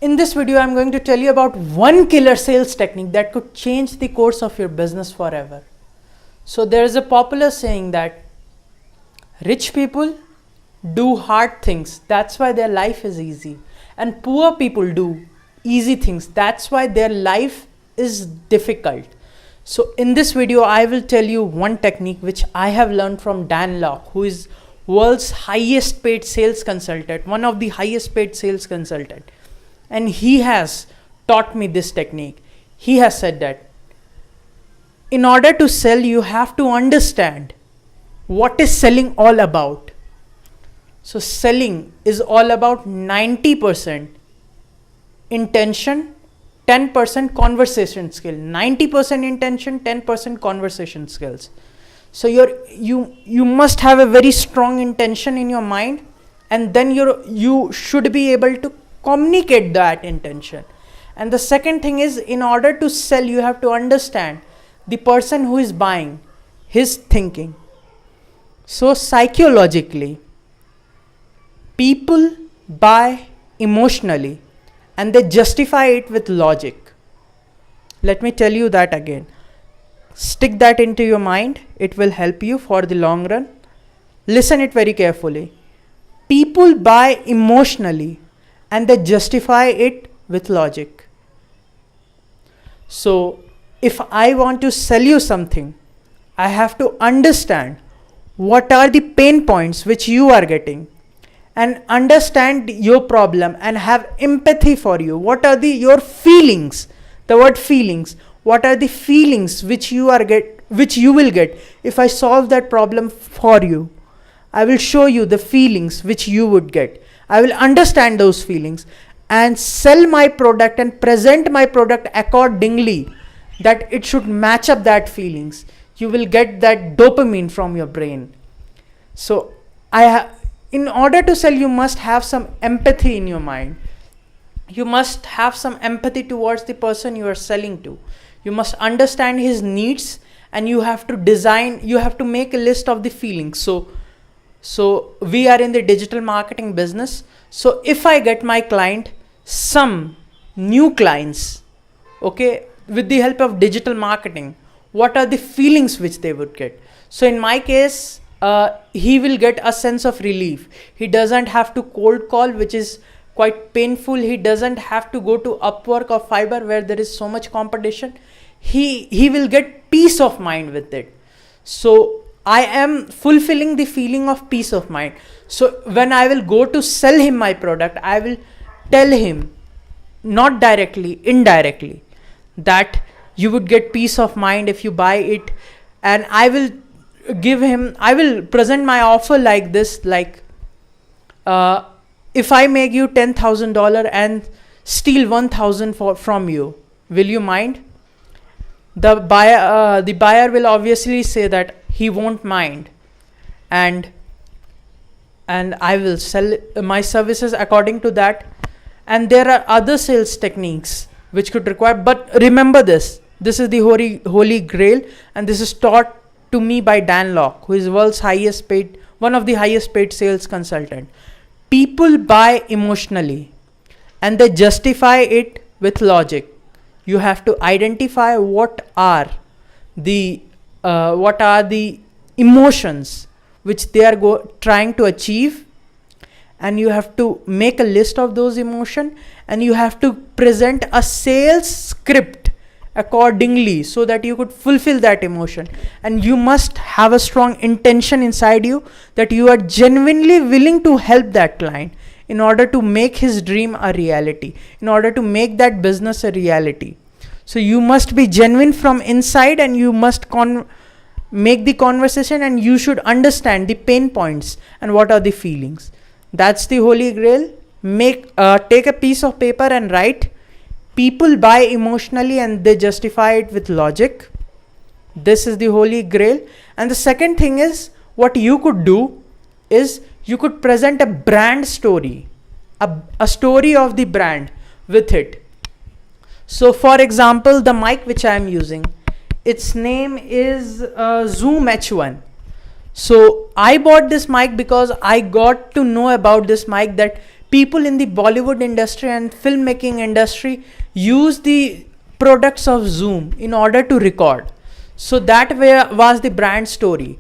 In this video, I'm going to tell you about one killer sales technique that could change the course of your business forever. So there is a popular saying that rich people do hard things, that's why their life is easy. And poor people do easy things, that's why their life is difficult. So in this video, I will tell you one technique which I have learned from Alok, who is world's highest paid sales consultant, one of the highest paid sales consultant. And he has taught me this technique. He has said that in order to sell, you have to understand what is selling all about. So selling is all about 90% intention, 10% conversation skill. 90% intention, 10% conversation skills. So you must have a very strong intention in your mind, and then you should be able to communicate that intention. And the second thing is, in order to sell, you have to understand the person who is buying, his thinking. So psychologically, people buy emotionally and they justify it with logic. Let me tell you that again. Stick that into your mind. It will help you for the long run. Listen it very carefully. People buy emotionally and they justify it with logic. So if I want to sell you something, I have to understand what are the pain points which you are getting, and understand your problem and have empathy for you. What are your feelings? The word feelings. What are the feelings which you will get if I solve that problem for you? I will show you the feelings which you would get. I will understand those feelings and sell my product and present my product accordingly, that it should match up that feelings. You will get that dopamine from your brain. So in order to sell, you must have some empathy in your mind. You must have some empathy towards the person you are selling to. You must understand his needs, and you have to make a list of the feelings. So we are in the digital marketing business. So if I get my client some new clients, okay, with the help of digital marketing, what are the feelings which they would get? So in my case, he will get a sense of relief. He doesn't have to cold call, which is quite painful. He doesn't have to go to Upwork or Fiverr where there is so much competition. He will get peace of mind with it. So I am fulfilling the feeling of peace of mind. So when I will go to sell him my product, I will tell him, not directly, indirectly, that you would get peace of mind if you buy it. And I will present my offer like this, like if I make you $10,000 and steal $1,000 from you, will you mind? The buyer will obviously say that he won't mind, and I will sell my services according to that. And there are other sales techniques which could require, but remember this is the Holy Grail, and this is taught to me by Alok, who is world's one of the highest paid sales consultant. People buy emotionally and they justify it with logic. You have to identify what are the emotions which they are trying to achieve, and you have to make a list of those emotions, and you have to present a sales script accordingly so that you could fulfill that emotion. And you must have a strong intention inside you that you are genuinely willing to help that client in order to make his dream a reality, in order to make that business a reality. So you must be genuine from inside, and you must make the conversation, and you should understand the pain points and what are the feelings. That's the Holy Grail. Take a piece of paper and write, people buy emotionally and they justify it with logic. This is the Holy Grail. And the second thing is, what you could do is you could present a brand story, a story of the brand with it. So for example, the mic which I am using, its name is Zoom H1. So I bought this mic because I got to know about this mic that people in the Bollywood industry and filmmaking industry use the products of Zoom in order to record. So that was the brand story.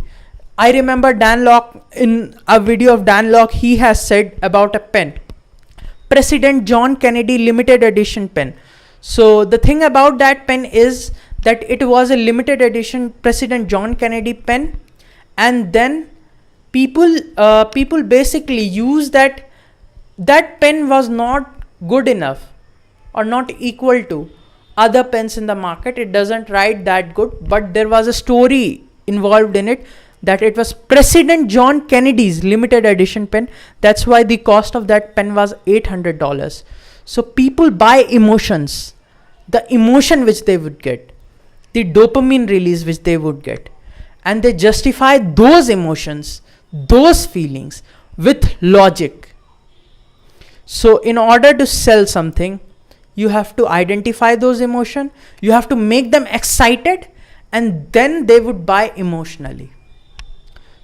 I remember Dan Lok, in a video of Dan Lok, he has said about a pen, President John Kennedy limited edition pen. So the thing about that pen is that it was a limited edition President John Kennedy pen, and then people basically use that pen was not good enough or not equal to other pens in the market. It doesn't write that good, but there was a story involved in it that it was President John Kennedy's limited edition pen. That's why the cost of that pen was $800. So people buy emotions, the emotion which they would get, the dopamine release which they would get, and they justify those emotions, those feelings with logic. So in order to sell something, you have to identify those emotions, you have to make them excited, and then they would buy emotionally.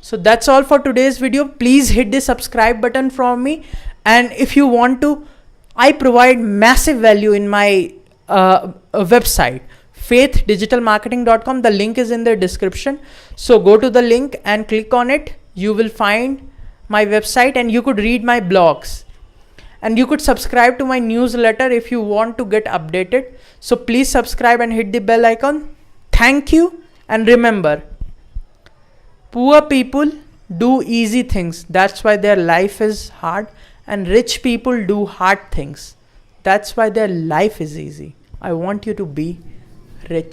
So that's all for today's video. Please hit the subscribe button from me, and if you want to, I provide massive value in my website, faithdigitalmarketing.com. The link is in the description, so go to the link and click on it. You will find my website, and you could read my blogs, and you could subscribe to my newsletter if you want to get updated. So please subscribe and hit the bell icon. Thank you, and remember, poor people do easy things, that's why their life is hard, and rich people do hard things, that's why their life is easy. I want you to be rich.